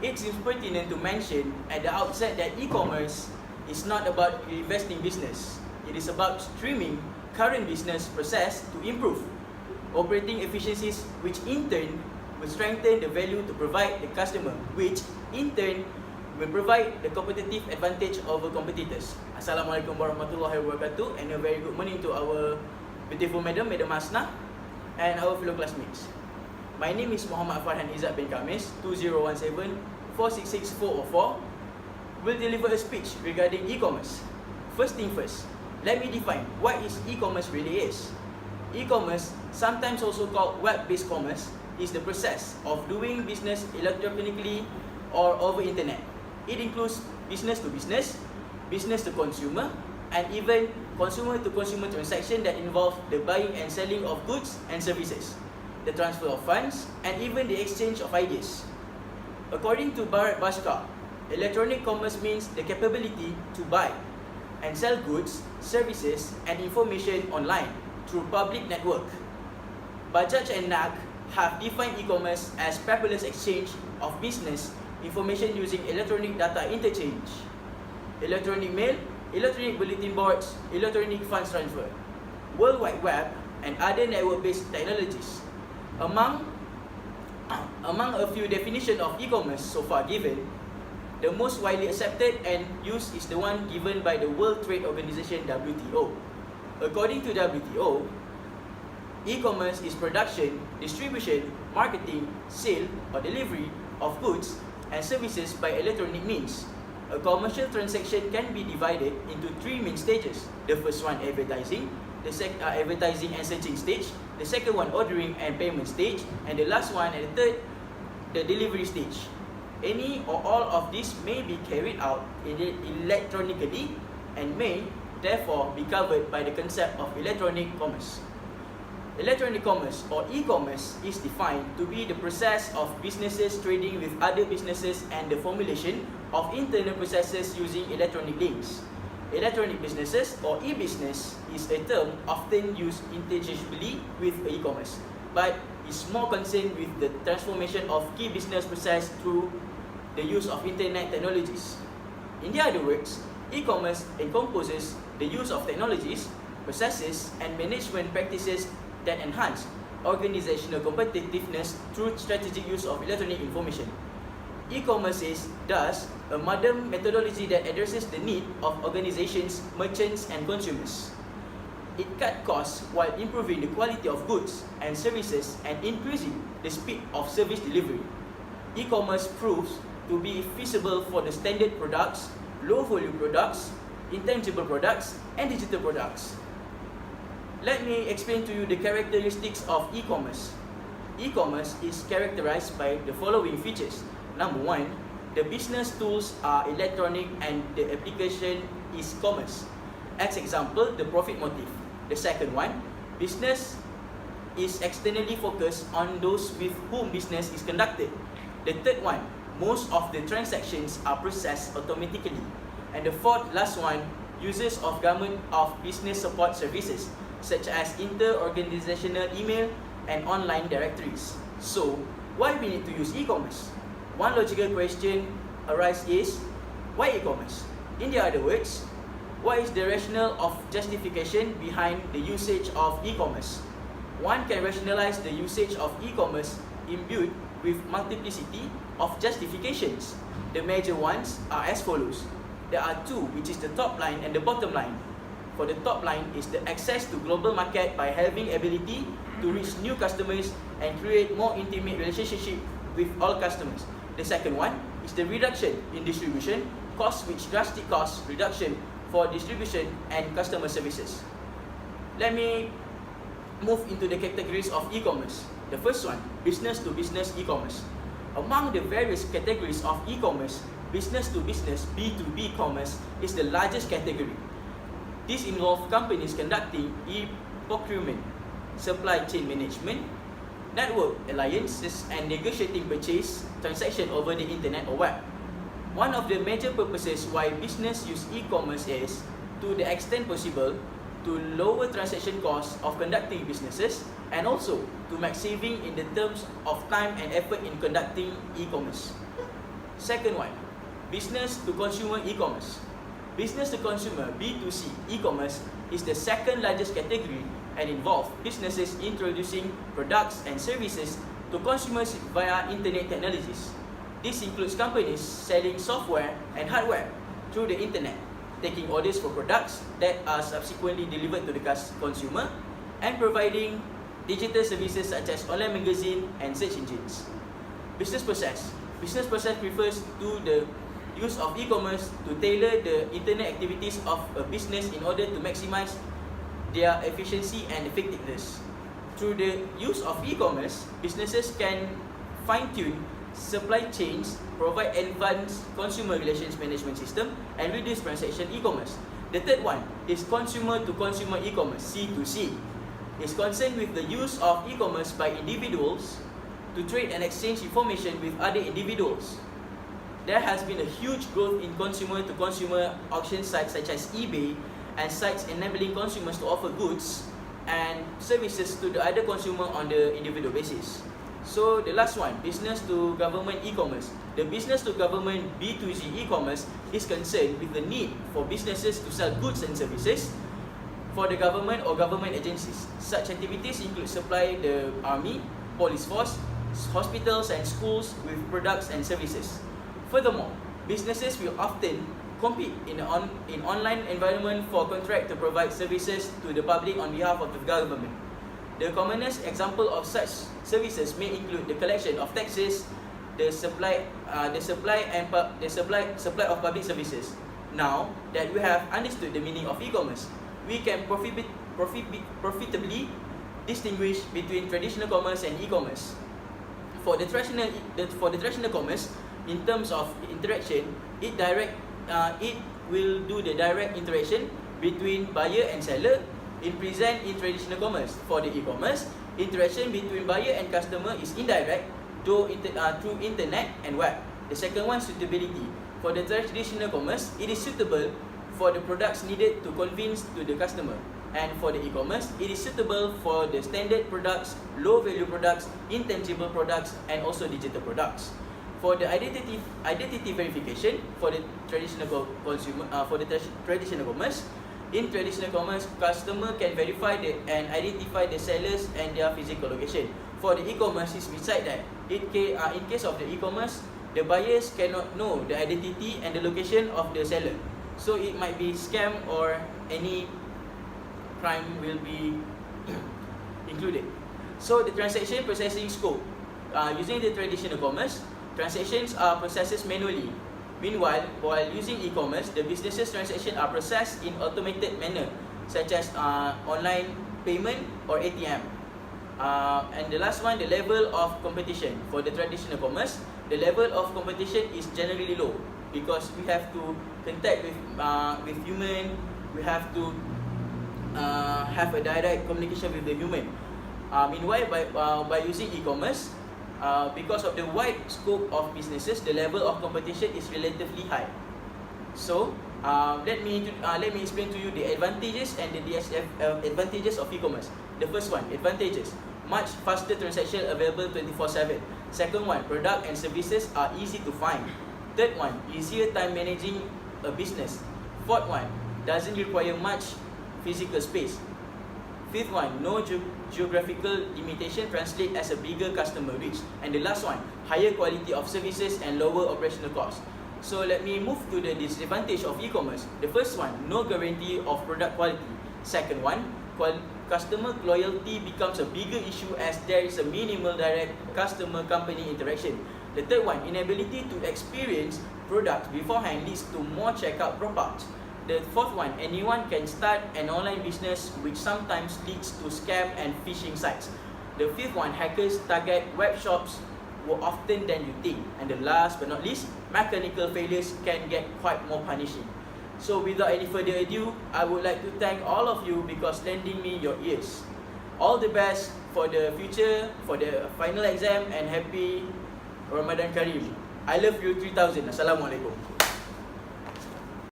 it seems pertinent to mention at the outset that e-commerce is not about reinvesting business. It is about streamlining current business process to improve operating efficiencies, which in turn will strengthen the value to provide the customer, which in turn will provide the competitive advantage over competitors. Assalamualaikum warahmatullahi wabarakatuh, and a very good morning to our beautiful Madam Hasna, and our fellow classmates. My name is Muhammad Farhan Izzat bin Kamis, 2017-466-404. Will deliver a speech regarding e-commerce. First thing first, let me define what e-commerce really is. E-commerce, sometimes also called web-based commerce, is the process of doing business electronically or over internet. It includes business to business, business to consumer, and even consumer to consumer transaction that involve the buying and selling of goods and services, the transfer of funds, and even the exchange of ideas. According to Bharat Bhaskar, electronic commerce means the capability to buy and sell goods, services, and information online through public network. Bajaj and NAG have defined e-commerce as paperless exchange of business information using electronic data interchange, electronic mail, electronic bulletin boards, electronic funds transfer, World Wide Web, and other network-based technologies. Among a few definitions of e-commerce so far given, the most widely accepted and used is the one given by the World Trade Organization (WTO). According to WTO, e-commerce is production, distribution, marketing, sale, or delivery of goods and services by electronic means. A commercial transaction can be divided into three main stages. The first one, advertising, advertising and searching stage. The second one, ordering and payment stage. And the last one, and the third, the delivery stage. Any or all of these may be carried out electronically and may therefore be covered by the concept of electronic commerce. Electronic commerce or e-commerce is defined to be the process of businesses trading with other businesses and the formulation of internal processes using electronic links. Electronic businesses or e-business is a term often used interchangeably with e-commerce, but is more concerned with the transformation of key business process through the use of internet technologies. In other words, e-commerce encompasses the use of technologies, processes, and management practices that enhance organizational competitiveness through strategic use of electronic information. E-commerce is, thus, a modern methodology that addresses the need of organizations, merchants, and consumers. It cuts costs while improving the quality of goods and services and increasing the speed of service delivery. E-commerce proves to be feasible for the standard products, low-volume products, intangible products, and digital products. Let me explain to you the characteristics of e-commerce. E-commerce is characterized by the following features. Number one, the business tools are electronic and the application is commerce. As example, the profit motive. The second one, business is externally focused on those with whom business is conducted. The third one, most of the transactions are processed automatically. And the fourth, last one, uses of government of business support services such as inter-organizational email and online directories. So, why we need to use e-commerce? One logical question arises is, why e-commerce? In the other words, what is the rationale of justification behind the usage of e-commerce? One can rationalize the usage of e-commerce imbued with multiplicity of justifications. The major ones are as follows. There are two, which is the top line and the bottom line. For the top line is the access to global market by having ability to reach new customers and create more intimate relationship with all customers. The second one is the reduction in distribution cost, which drastic cost reduction for distribution and customer services. Let me move into the categories of e-commerce. The first one, business to business e-commerce. Among the various categories of e-commerce, business to business B2B commerce is the largest category. This involves companies conducting e-procurement, supply chain management, network alliances, and negotiating purchase transaction over the internet or web. One of the major purposes why business use e-commerce is, to the extent possible, to lower transaction costs of conducting businesses and also to make saving in the terms of time and effort in conducting e-commerce. Second one, business to consumer e-commerce. Business to consumer B2C e-commerce is the second largest category and involves businesses introducing products and services to consumers via internet technologies. This includes companies selling software and hardware through the internet, taking orders for products that are subsequently delivered to the consumer, and providing digital services such as online magazine and search engines. Business process. Business process refers to the use of e-commerce to tailor the internet activities of a business in order to maximize their efficiency and effectiveness. Through the use of e-commerce, businesses can fine-tune supply chains, provide advanced consumer relations management system, and reduce transaction e-commerce. The third one is consumer to consumer e-commerce, C2C. It's concerned with the use of e-commerce by individuals to trade and exchange information with other individuals. There has been a huge growth in consumer to consumer auction sites such as eBay and sites enabling consumers to offer goods and services to the other consumer on the individual basis. So the last one, business to government e-commerce. The business to government B2G e-commerce is concerned with the need for businesses to sell goods and services for the government or government agencies. Such activities include supply the army, police force, hospitals and schools with products and services. Furthermore, businesses will often compete in online environment for contract to provide services to the public on behalf of the government. The commonest example of such services may include the collection of taxes, the supply of public services. Now that we have understood the meaning of e-commerce, we can profitably distinguish between traditional commerce and e-commerce. For the traditional commerce, in terms of interaction, it will do the direct interaction between buyer and seller in traditional commerce. For the e-commerce, interaction between buyer and customer is indirect through internet and web. The second one, suitability. For the traditional commerce, it is suitable for the products needed to convince to the customer. And for the e-commerce, it is suitable for the standard products, low value products, intangible products, and also digital products. For the identity verification for the traditional traditional commerce, in traditional commerce, customer can verify and identify the sellers and their physical location. For the e-commerce, is beside that. In case of the e-commerce, the buyers cannot know the identity and the location of the seller, so it might be scam or any crime will be included. So the transaction processing scope, using the traditional commerce, transactions are processed manually. Meanwhile, while using e-commerce, the business's transactions are processed in automated manner, such as online payment or ATM. And the last one, the level of competition. For the traditional commerce, the level of competition is generally low because we have to contact with human. We have to have a direct communication with the human. Meanwhile, by using e-commerce, because of the wide scope of businesses, the level of competition is relatively high. So let me explain to you the advantages and the disadvantages of e-commerce. The first one, advantages: much faster transaction available 24/7. Second one, product and services are easy to find. Third one, easier time managing a business. Fourth one, doesn't require much physical space. Fifth one, no geographical limitation translate as a bigger customer reach. And the last one, higher quality of services and lower operational costs. So let me move to the disadvantage of e-commerce. The first one, no guarantee of product quality. Second one, customer loyalty becomes a bigger issue as there is a minimal direct customer-company interaction. The third one, inability to experience products beforehand leads to more checkout dropouts. The fourth one, anyone can start an online business which sometimes leads to scam and phishing sites. The fifth one, hackers target web shops more often than you think. And the last but not least, mechanical failures can get quite more punishing. So without any further ado, I would like to thank all of you because lending me your ears. All the best for the future, for the final exam, and happy Ramadan Kareem. I love you 3000. Assalamualaikum.